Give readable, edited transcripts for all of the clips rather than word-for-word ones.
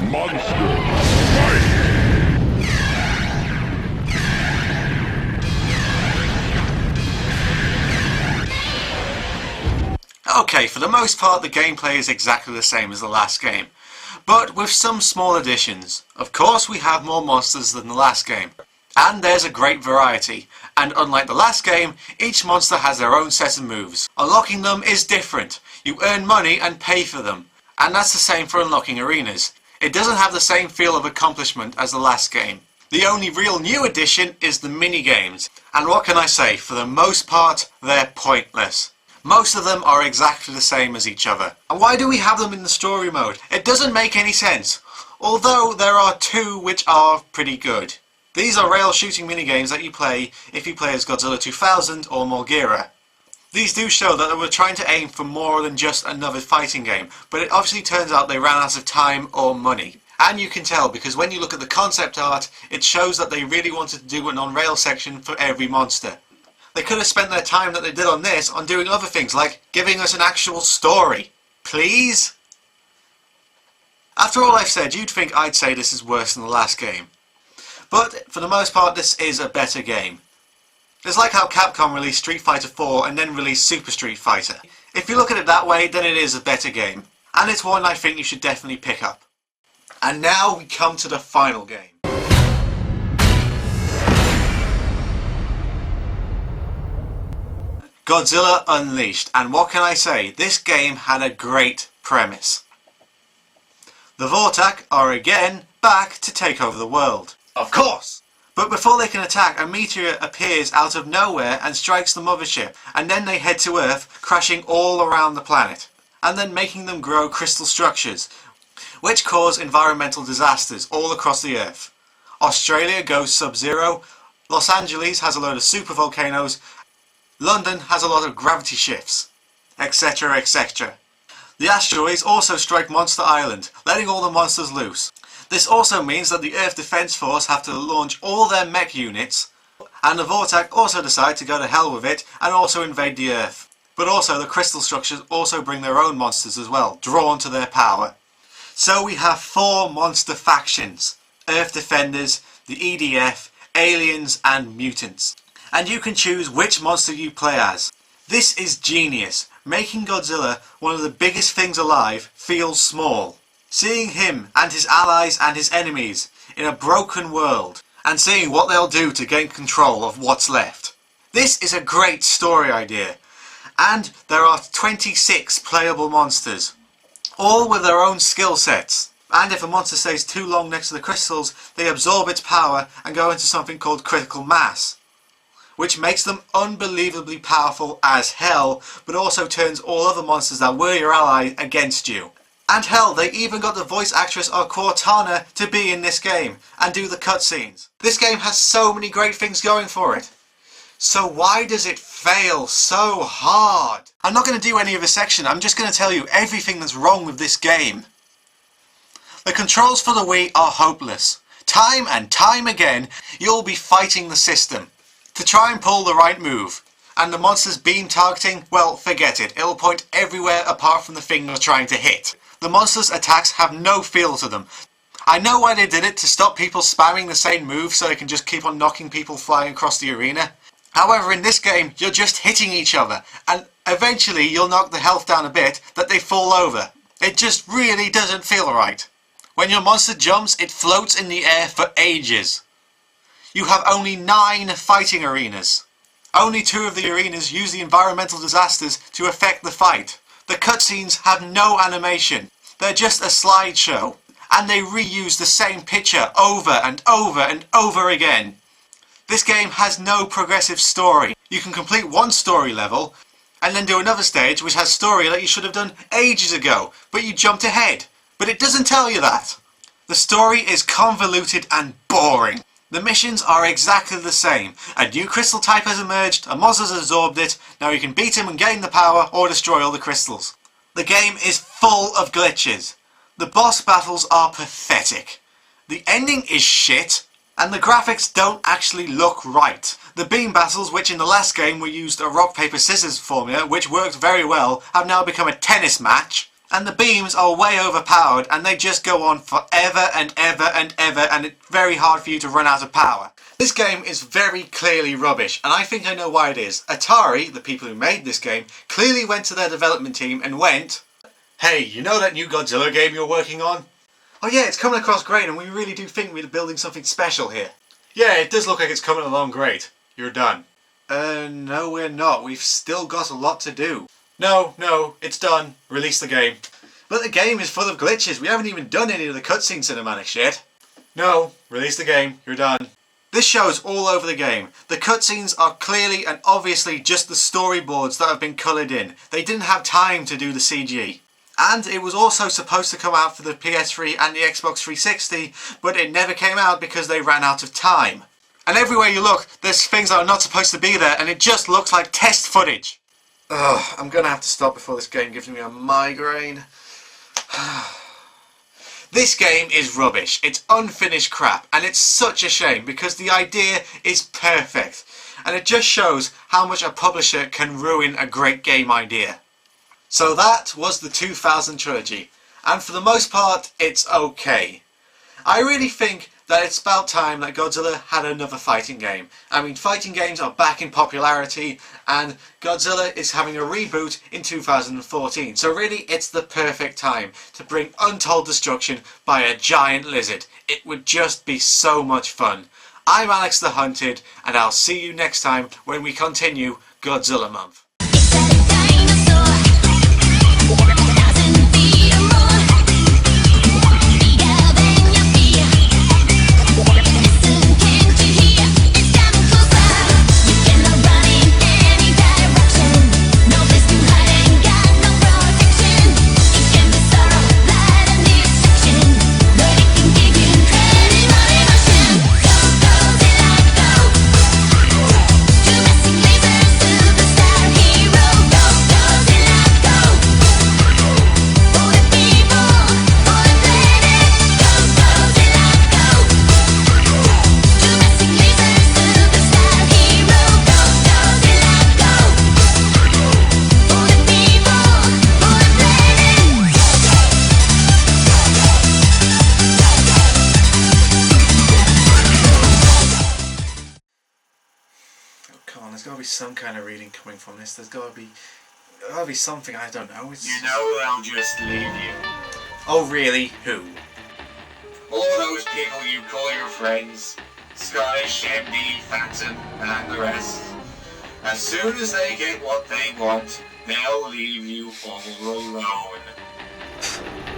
Monster fight! Okay, for the most part the gameplay is exactly the same as the last game, but with some small additions. Of course we have more monsters than the last game, and there's a great variety, and unlike the last game, each monster has their own set of moves. Unlocking them is different. You earn money and pay for them, and that's the same for unlocking arenas. It doesn't have the same feel of accomplishment as the last game. The only real new addition is the mini-games, and what can I say, for the most part they're pointless. Most of them are exactly the same as each other. And why do we have them in the story mode? It doesn't make any sense, although there are two which are pretty good. These are rail shooting minigames that you play if you play as Godzilla 2000 or Mulgira. These do show that they were trying to aim for more than just another fighting game, but it obviously turns out they ran out of time or money. And you can tell because when you look at the concept art, it shows that they really wanted to do an on-rail section for every monster. They could have spent their time that they did on this on doing other things like giving us an actual story. Please? After all I've said, you'd think I'd say this is worse than the last game. But for the most part this is a better game. It's like how Capcom released Street Fighter 4 and then released Super Street Fighter. If you look at it that way, then it is a better game. And it's one I think you should definitely pick up. And now we come to the final game. Godzilla Unleashed, and what can I say, this game had a great premise. The Vortak are again back to take over the world. Of course! But before they can attack, a meteor appears out of nowhere and strikes the mothership, and then they head to Earth, crashing all around the planet, and then making them grow crystal structures, which cause environmental disasters all across the Earth. Australia goes sub-zero, Los Angeles has a load of super volcanoes, London has a lot of gravity shifts, etc, etc. The asteroids also strike Monster Island, letting all the monsters loose. This also means that the Earth Defense Force have to launch all their mech units, and the Vortak also decide to go to hell with it and also invade the Earth. But also the crystal structures also bring their own monsters as well, drawn to their power. So we have 4 monster factions: Earth Defenders, the EDF, Aliens and Mutants. And you can choose which monster you play as. This is genius. Making Godzilla one of the biggest things alive feels small. Seeing him and his allies and his enemies in a broken world and seeing what they'll do to gain control of what's left. This is a great story idea. And there are 26 playable monsters, all with their own skill sets. And if a monster stays too long next to the crystals, they absorb its power and go into something called critical mass, which makes them unbelievably powerful as hell, but also turns all other monsters that were your ally against you. And hell, they even got the voice actress of Cortana to be in this game and do the cutscenes. This game has so many great things going for it. So why does it fail so hard? I'm not going to do any of a section, I'm just going to tell you everything that's wrong with this game. The controls for the Wii are hopeless. Time and time again, you'll be fighting the system to try and pull the right move. And the monster's beam targeting, well, forget it. It'll point everywhere apart from the thing you're trying to hit. The monster's attacks have no feel to them. I know why they did it, to stop people spamming the same move so they can just keep on knocking people flying across the arena. However, in this game, you're just hitting each other, and eventually you'll knock the health down a bit that they fall over. It just really doesn't feel right. When your monster jumps, it floats in the air for ages. You have only 9 fighting arenas. Only 2 of the arenas use the environmental disasters to affect the fight. The cutscenes have no animation. They're just a slideshow. And they reuse the same picture over and over and over again. This game has no progressive story. You can complete one story level and then do another stage which has story that you should have done ages ago, but you jumped ahead. But it doesn't tell you that. The story is convoluted and boring. The missions are exactly the same. A new crystal type has emerged, a monster's absorbed it, now you can beat him and gain the power or destroy all the crystals. The game is full of glitches. The boss battles are pathetic. The ending is shit, and the graphics don't actually look right. The beam battles, which in the last game we used a rock paper scissors formula, which worked very well, have now become a tennis match. And the beams are way overpowered and they just go on forever and ever and ever, and it's very hard for you to run out of power. This game is very clearly rubbish, and I think I know why it is. Atari, the people who made this game, clearly went to their development team and went, "Hey, you know that new Godzilla game you're working on? Oh yeah, it's coming across great and we really do think we're building something special here. Yeah, it does look like it's coming along great. You're done." No we're not. We've still got a lot to do. No, it's done. Release the game. But the game is full of glitches. We haven't even done any of the cutscene cinematics yet. No, release the game. You're done. This shows all over the game. The cutscenes are clearly and obviously just the storyboards that have been coloured in. They didn't have time to do the CG. And it was also supposed to come out for the PS3 and the Xbox 360, but it never came out because they ran out of time. And everywhere you look, there's things that are not supposed to be there, and it just looks like test footage. Ugh, I'm gonna have to stop before this game gives me a migraine. This game is rubbish. It's unfinished crap, and it's such a shame because the idea is perfect. And it just shows how much a publisher can ruin a great game idea. So that was the 2000 trilogy, and for the most part, it's okay. I really think that it's about time that Godzilla had another fighting game. I mean, fighting games are back in popularity, and Godzilla is having a reboot in 2014. So really, it's the perfect time to bring untold destruction by a giant lizard. It would just be so much fun. I'm Alexthehunted, and I'll see you next time when we continue Godzilla Month. There's got to be some kind of reading coming from this. There's got to be something, I don't know. You know they'll just leave you. Oh really? Who? All those people you call your friends. Scottish, M.D., Phantom, and the rest. As soon as they get what they want, they'll leave you all alone.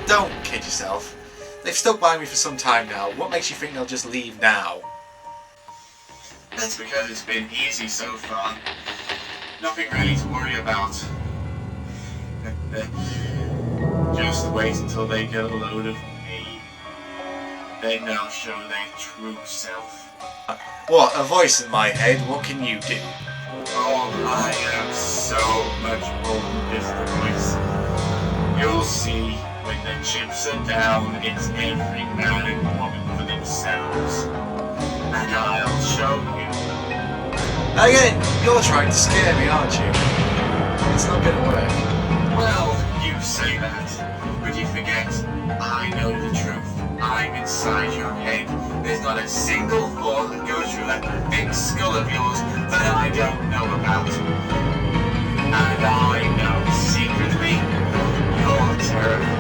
Don't kid yourself. They've stuck by me for some time now. What makes you think they'll just leave now? That's because it's been easy so far. Nothing really to worry about. Just wait until they get a load of me. Then they'll show their true self. What, a voice in my head? What can you do? Oh, I am so much more than just a voice. You'll see when the chips are down, it's every man and woman for themselves. And I'll show you. Again, you're trying to scare me, aren't you? It's not gonna work. Well, you say that, but you forget, I know the truth. I'm inside your head. There's not a single thought that goes through that big skull of yours that I don't know about. And I know secretly, you're terrified.